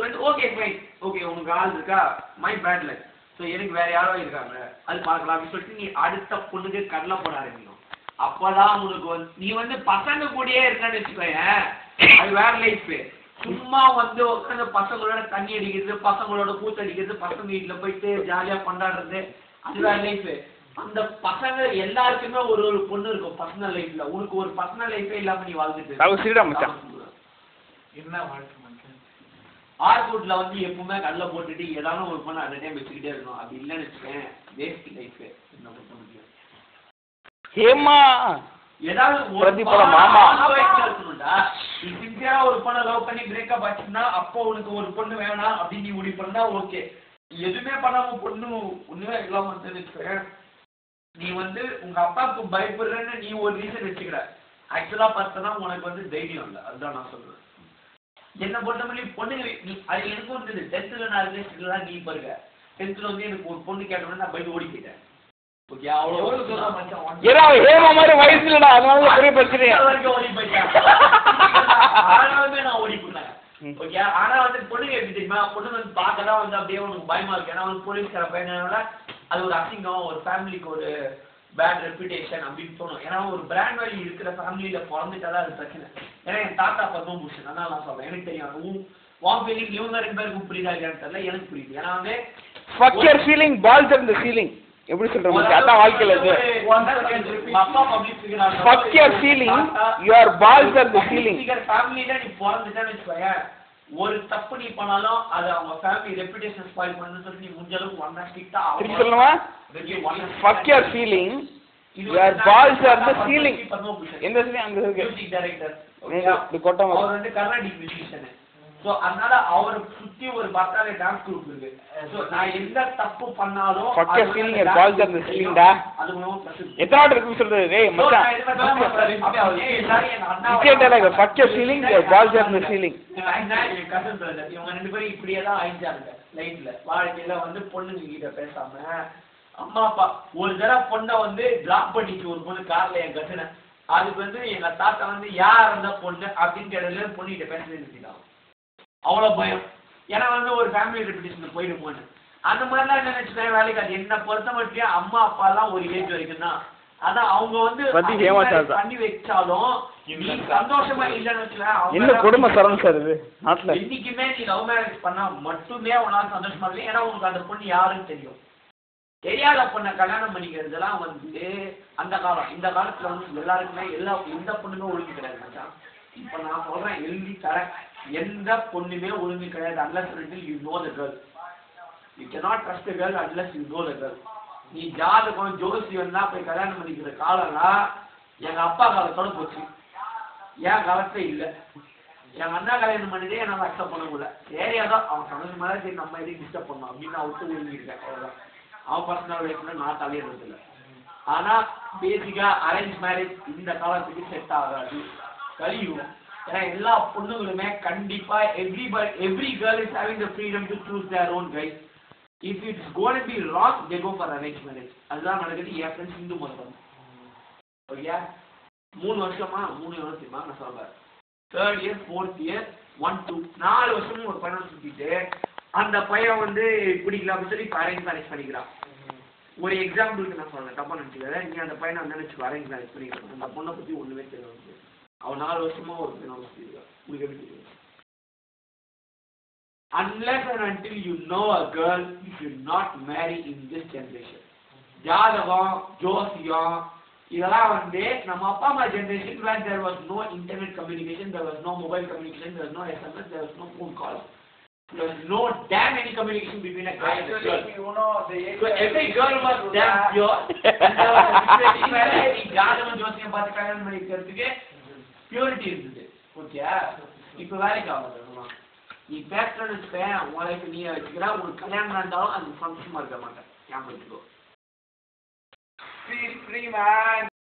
சொல்லிட்டு okay fine okay உனக்கு ஆள் இருக்கா மை பேட் லக் ஸோ எனக்கு வேற யாரோ இருக்காங்க அது பார்க்கலாம் அப்படின்னு சொல்லிட்டு நீ அடுத்த பொண்ணுக்கு கடலை போட ஆரம்பிக்கணும். அப்போதான் உனக்கு வந்து நீ வந்து பசங்க கூடயே இருக்கான்னு வச்சுக்கோயேன் அது வேற லைஃப். சும்மா வந்து உட்காந்து பசங்களோட தண்ணி அடிக்கிறது பசங்களோட கூத்தடிக்கிறது பசங்க வீட்டில் போயிட்டு ஜாலியாக கொண்டாடுறது அது வேற லைஃப். அந்த பசங்க எல்லாருக்குமே ஒரு ஒரு பொண்ணு இருக்கும் பர்சனல் லைஃப்ல. உனக்கு ஒரு பர்சனல் லைஃபே இல்லாம நீ வாழ்ந்துட்டு என்ன வாழ்க்கை ஆர்கூட்ல வந்து எப்பவுமே கடலை போட்டுட்டு ஏதாவது ஒரு பொண்ணு அந்த டைம் வச்சுக்கிட்டே இருக்கணும். அப்படி இல்லைன்னு வச்சுக்கேன் வேஸ்ட் லைஃப். என்ன பொறுத்த முடியும் ஏதாவது இருக்கணும்டா. நீ சின்சியரா ஒரு பொண்ணை லவ் பண்ணி பிரேக்கப் ஆச்சுன்னா அப்போ உனக்கு ஒரு பொண்ணு வேணாம் அப்படின்னு நீ முடிவு பண்ணா ஓகே. எதுவுமே பண்ணாம பொண்ணு ஒண்ணுமே இல்லாம வச்சுக்கேன் நீ வந்து உங்க அப்பாவுக்கு பயப்படுறேன்னு நீ ஒரு ரீசன் வச்சுக்கிற. ஆக்சுவலா பார்த்தனா உனக்கு வந்து தைரியம் இல்லை. அதுதான் நான் சொல்றேன். என்ன பொறுத்த மாதிரி பொண்ணுங்க நீ அது எனக்கும் இருந்தது. 10th நான் ரிலேஷன்ல தான் நீ பாருங்க. 10th வந்து எனக்கு ஒரு பொண்ணு கேட்டோன்னு நான் பயந்து ஓடி போயிட்டேன். ஓகே அவ்வளோ சொல்ல மச்சான் ஆனாலுமே நான் ஓடி போனேன். ஓகே ஆனா வந்து பொண்ணுங்க எப்படி தெரியுமா பொண்ணு வந்து பார்க்கதான் வந்து அப்படியே உனக்கு பயமா இருக்கு. ஏன்னா வந்து போலீஸ்கார பையனால அது ஒரு அசிங்கம் ஒரு ஃபேமிலிக்கு ஒரு பேட் ரெப்யூட்டேஷன் அப்படின்னு தோணும். ஏன்னா ஒரு பிராண்ட் வேல்யூ இருக்கிற ஃபேமிலியில பிறந்துட்டாதான் அது பிரச்சனை. ஏன்னா என் தாத்தா பக்கம் புடிச்சு அதனால நான் சொல்றேன் எனக்கு தெரியும் வான் ஃபீலிங் இவங்க 2 பேருக்கும் புரியுதா இல்லையான்னு தெரியல எனக்கு புரியுது. ஏன்னா வந்து fuck your feeling balls in the ceiling எப்படி சொல்றீங்க அதான் வாழ்க்கையில இது fuck your feeling your balls in the ceiling ஃபேமிலில நீ பிறந்துட்டான்னு வச்சுக்கோங்க ஒரு தப்பு நீ பண்ணாலும் அது அவங்க ஃபேமிலி ரெப்யூட்டேஷன் ஸ்பாயில் பண்ணுன்னு சொல்லி நீ முடிஞ்ச அளவுக்கு ஒன்னா ஸ்ட்ரிக்ட்டா திருப்பி சொல்லுமா fuck your feeling your balls are the ceiling எந்த சீலிங் அங்க இருக்கு மியூசிக் டைரக்டர் இது கொட்டமா அவர் வந்து கர்நாடிக் மியூசிஷியன். சோ அதனால அவரை சுத்தி ஒரு பர்த்டே டான்ஸ் குரூப் இருக்கு. சோ நான் எந்த தப்பு பண்ணாலும் fuck your feeling your balls are the ceiling டா அது எத்தனை வாட்டி இருக்கு சொல்றது டேய் மச்சான் நான் fuck your feeling your balls are the ceiling cousin brother இவங்க 2 பேரும் இப்படியே தான் ஆயிட்டாங்க லைஃப்ல. வாழ்க்கையில வந்து பொண்ணுங்க கிட்ட பேசாம அம்மா அப்பா ஒரு தடவை பொண்ணை வந்து டிராப் பண்ணிச்சு ஒரு பொண்ணு கார்ல என் கசனை. அதுக்கு வந்து எங்க தாத்தா வந்து யார் இருந்தா பொண்ணு அப்படின்னு கேட்டதுல பொண்ணுகிட்ட பேசவே நிறுத்திட்டான். அவ்வளவு பயம். ஏன்னா வந்து ஒரு ஃபேமிலி ரெப்யூட்டேஷன் போயிடுமோன்னு அந்த மாதிரிலாம் நினைச்சுட்டேன் வேலைக்கு. அது என்ன பொறுத்த மட்டும் அம்மா அப்பா எல்லாம் ஒரு ஏஜ் வரைக்கும் தான். அதான் அவங்க வந்து பண்ணி வச்சாலும் நீ சந்தோஷமா இல்லைன்னு வச்சுக்கேன் இன்னைக்குமே நீ லவ் மேரேஜ் பண்ணா மட்டுமே உன்னால சந்தோஷமா இல்லை. ஏன்னா உனக்கு அந்த பொண்ணு யாருன்னு தெரியும். தெரியாத பொண்ணை கல்யாணம் பண்ணிக்கிறதுலாம் வந்து அந்த காலம். இந்த காலத்துல வந்து எல்லாருக்குமே எந்த பொண்ணுமே ஒழுங்கு கிடையாது மச்சான். இப்ப நான் சொல்றேன் எழுதி தரேன் எந்த பொண்ணுமே ஒழுங்கு கிடையாது. unless you know the girl. You cannot trust a girl unless you know the girl. நீ ஜாதகம் ஜோசியம் தான் போய் கல்யாணம் பண்ணிக்கிற காலம்லாம் எங்க அப்பா காலத்தோட போச்சு. என் காலத்துல இல்ல. எங்க அண்ணா கல்யாணம் பண்ணிட்டே என்னால அக்செப்ட் பண்ண முடியல. சரியாதான் அவன் சமைச்ச மாதிரி சரி நம்ம எதையும் டிஸ்டர்ப் பண்ணோம் அப்படின்னு நான் விட்டு ஒழுங்கிருக்கேன். அவ்வளவுதான். அவன் பர்சனல் லைஃப்ல நான் தலையிடுறது இல்லை. ஆனா பேசிக்கா அரேஞ்ச் மேரேஜ் இந்த காலத்துக்கு செட் ஆகாது. கலியும் ஏன்னா எல்லா பொண்ணுங்களுமே கண்டிப்பா every girl is having the freedom to choose their own guys. If it's going to be wrong they go for arranged marriage. அதுதான் நடக்குது என் ஃப்ரெண்ட்ஸ் இந்து மதம். ஓகே 3 வருஷமா நான் சொல்றேன் 3rd year 4th year 1 2 4 வருஷமும் ஒரு பையனை சுத்திட்டு அந்த பையன் வந்து பிடிக்கல அப்படின்னு சொல்லி அரேஞ்ச் மேரேஜ் பண்ணிக்கிறான். ஒரு எக்ஸாம்பிளுக்கு நான் சொல்றேன் தப்பா நினைச்சுக்கிறேன். நீ அந்த பையனை வந்து நினைச்சு அரேஞ்ச் மேரேஜ் பண்ணிக்கிறான். அந்த பொண்ணை பத்தி ஒண்ணுமே தெரியாது. அவன் 4 வருஷமா ஒரு பையனை சுத்திருக்கான். உங்களுக்கு எப்படி தெரியும்? Unless and until you know a girl you should not marry in this generation. ஜாதகம் ஜோசியம் இதெல்லாம் வந்து நம்ம அப்பா அம்மா generation where there was no internet communication, there was no mobile communication, there was no SMS, there was no phone calls. There was no damn any communication between a guy and a girl. So every girl was damn pure. ஜாதகம் ஜோசியம் பார்த்து கல்யாணம் பண்ணிக்கிறதுக்கு purity இருந்தது. Okay இப்போ வேலைக்கு ஆகாது. நீ பேசுறன்னு வச்சுப்பேன் உன் லைஃப் நீ வச்சுக்கிறா. உனக்கு கல்யாணம் நடந்தாலும் அது சந்தோஷமா இருக்க மாட்டேன். ஞாபகம் வச்சுக்கோ.